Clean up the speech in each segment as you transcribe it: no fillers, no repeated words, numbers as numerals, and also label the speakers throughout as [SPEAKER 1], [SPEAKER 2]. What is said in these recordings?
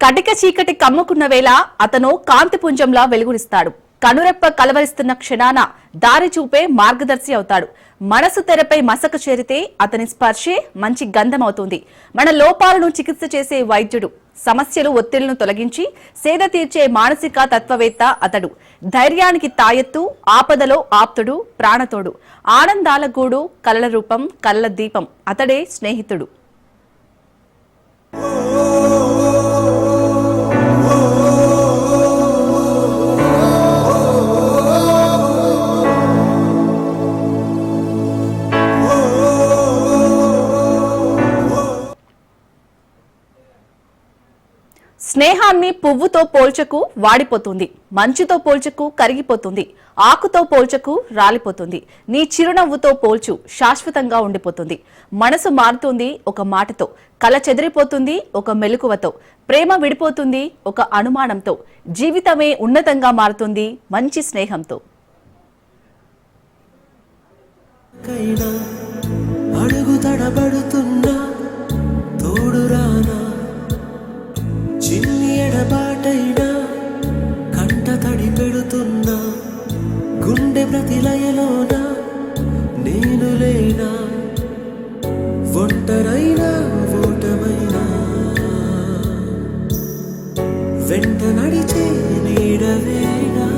[SPEAKER 1] కటిక చీకటి కమ్ముకున్న వేళ అతను కాంతిపుంజంలా వెలుగునిస్తాడు. కనురెప్ప కలవరిస్తున్న క్షణాన దారి చూపే మార్గదర్శి అవుతాడు. మనసు తెరపై మసక చేరితే అతని స్పర్శే మంచి గంధం అవుతుంది. మన లోపాలను చికిత్స చేసే వైద్యుడు, సమస్యలు ఒత్తిళ్లను తొలగించి సేద తీర్చే మానసిక తత్వవేత్త అతడు. ధైర్యానికి తాయెత్తు, ఆపదలో ఆప్తుడు, ప్రాణతోడు, ఆనందాల గూడు, కలల రూపం, కలల దీపం అతడే స్నేహితుడు. స్నేహాన్ని పువ్వుతో పోల్చకు వాడిపోతుంది, మంచుతో పోల్చకు కరిగిపోతుంది, ఆకుతో పోల్చకు రాలిపోతుంది, నీ చిరునవ్వుతో పోల్చు శాశ్వతంగా ఉండిపోతుంది. మనసు మారుతుంది ఒక మాటతో, కల చెదిరిపోతుంది ఒక మెలకువతో, ప్రేమ విడిపోతుంది ఒక అనుమానంతో, జీవితమే ఉన్నతంగా మారుతుంది మంచి స్నేహంతో.
[SPEAKER 2] అడుగు తడబడుతున్నా తోడురానా, చిన్ని ఎడబాటైనా కంట తడి పెడుతున్నా, గుండె ప్రతిలయలోన నేను లేనా, ఒంటరైనా ఓటమైనా వెంట నడిచే నీడవేనా.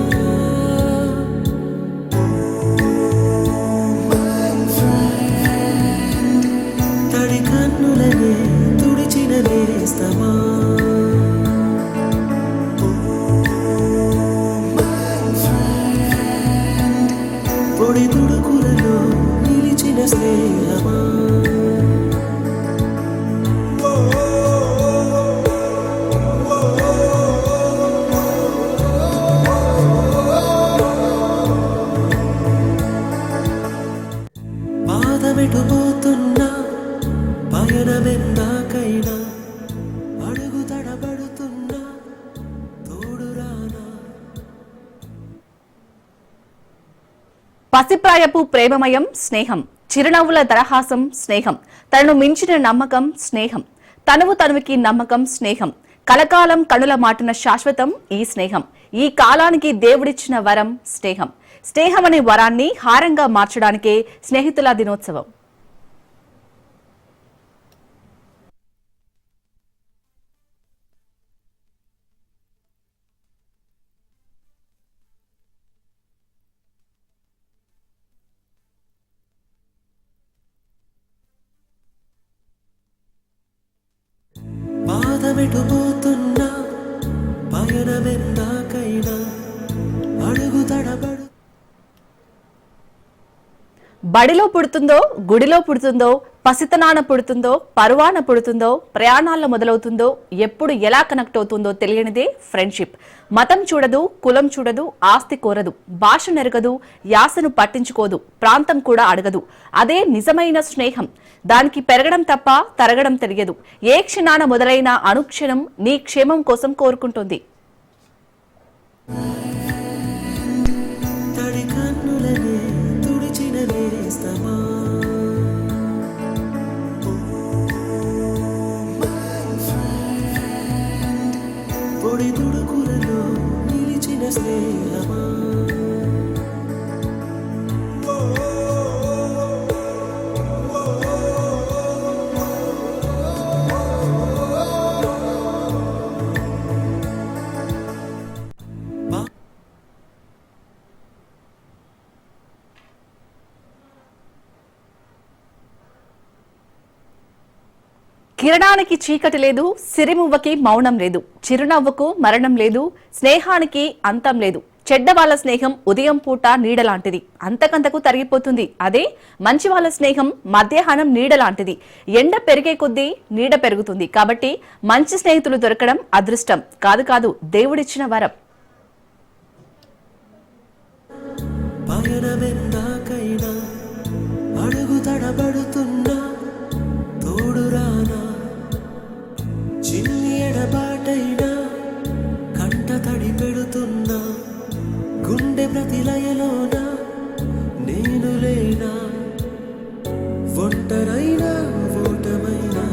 [SPEAKER 2] తడి కన్నులనే తుడిచిన నేస్తమా, పొడి తుడుకులలో నిలిచిన స్నేహమా. పాదమెటుపోతున్నా పయనమెందాకైనా, అడుగు తడబడుతున్నా తోడురానా.
[SPEAKER 1] పసిప్రాయపు ప్రేమమయం స్నేహం, చిరునవ్వుల దరహాసం స్నేహం, తనను మించిన నమ్మకం స్నేహం, తనువుకి నమ్మకం స్నేహం, కలకాలం కనుల మాటున శాశ్వతం ఈ స్నేహం, ఈ కాలానికి దేవుడిచ్చిన వరం స్నేహం. స్నేహం అనే వరాన్ని హారంగా మార్చడానికే స్నేహితుల దినోత్సవం.
[SPEAKER 2] పాదమెటుపోతున్నా పయనమెందాకైనా, అడుగు తడబడు.
[SPEAKER 1] బడిలో పుడుతుందో, గుడిలో పుడుతుందో, పసితనాన పుడుతుందో, పరువాన పుడుతుందో, ప్రయాణాల్లో మొదలవుతుందో, ఎప్పుడు ఎలా కనెక్ట్ అవుతుందో తెలియనిదే ఫ్రెండ్షిప్. మతం చూడదు, కులం చూడదు, ఆస్తి కోరదు, భాష నెరగదు, యాసను పట్టించుకోదు, ప్రాంతం కూడా అడగదు. అదే నిజమైన స్నేహం. దానికి పెరగడం తప్ప తరగడం తెలియదు. ఏ క్షణాన మొదలైన అనుక్షణం నీ క్షేమం కోసం కోరుకుంటుంది.
[SPEAKER 2] తడి కన్నులనే తుడిచిన నేస్తమా, పొడి తుడుకులలో నిలిచిన స్నేహమా.
[SPEAKER 1] కిరణానికి చీకటి లేదు, సిరిమువ్వకి మౌనం లేదు, చిరునవ్వుకు మరణం లేదు, స్నేహానికి అంతం లేదు. చెడ్డ వాళ్ళ స్నేహం ఉదయం పూట నీడలాంటిది, అంతకంతకు తరిగిపోతుంది. అదే మంచి వాళ్ళ స్నేహం మధ్యాహ్నం నీడలాంటిది, ఎండ పెరిగే కొద్దీ నీడ పెరుగుతుంది. కాబట్టి మంచి స్నేహితులు దొరకడం అదృష్టం కాదు కాదు, దేవుడిచ్చిన వరం.
[SPEAKER 2] పయనమెందాకైనా, అడుగు తడబడుతున్నా తోడురానా, చిన్ని ఎడబాటైనా కంట తడి పెడుతున్నా, గుండె ప్రతిలయలోన నేను లేనా, ఒంటరైనా ఓటమైనా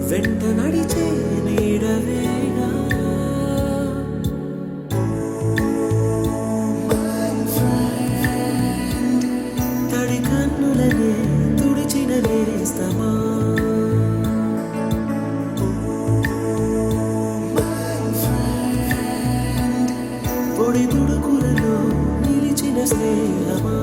[SPEAKER 2] వెంట నడిచే నీడవేనా తడి కన్నులనే తుడిచిన నేస్తమా పొడి పుడుకులలో నిలిచిన స్నేహమా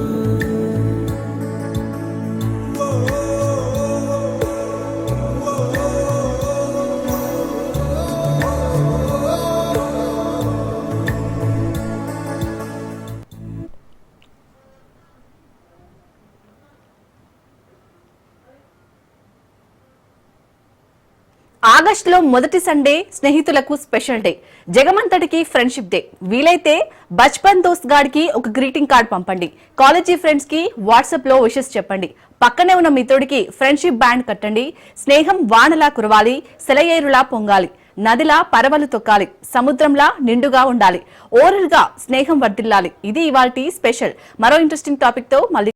[SPEAKER 1] ఆగస్టులో మొదటి సండే స్నేహితులకు స్పెషల్ డే. జగమంతటికి ఫ్రెండ్షిప్ డే. వీలైతే బచ్పన్ దోస్త్ గాడికి ఒక గ్రీటింగ్ కార్డ్ పంపండి. కాలేజీ ఫ్రెండ్స్ కి వాట్సాప్ లో విషెస్ చెప్పండి. పక్కనే ఉన్న మిత్రుడికి ఫ్రెండ్షిప్ బ్యాండ్ కట్టండి. స్నేహం వానలా కురవాలి, సెలయేరులా పొంగాలి, నదిలా పరవలు తొక్కాలి, సముద్రంలా నిండుగా ఉండాలి, ఓరల్ గా స్నేహం వర్ధిల్లాలి. ఇది ఇవాల్టి స్పెషల్. మరో ఇంట్రెస్టింగ్ టాపిక్ తో మళ్ళీ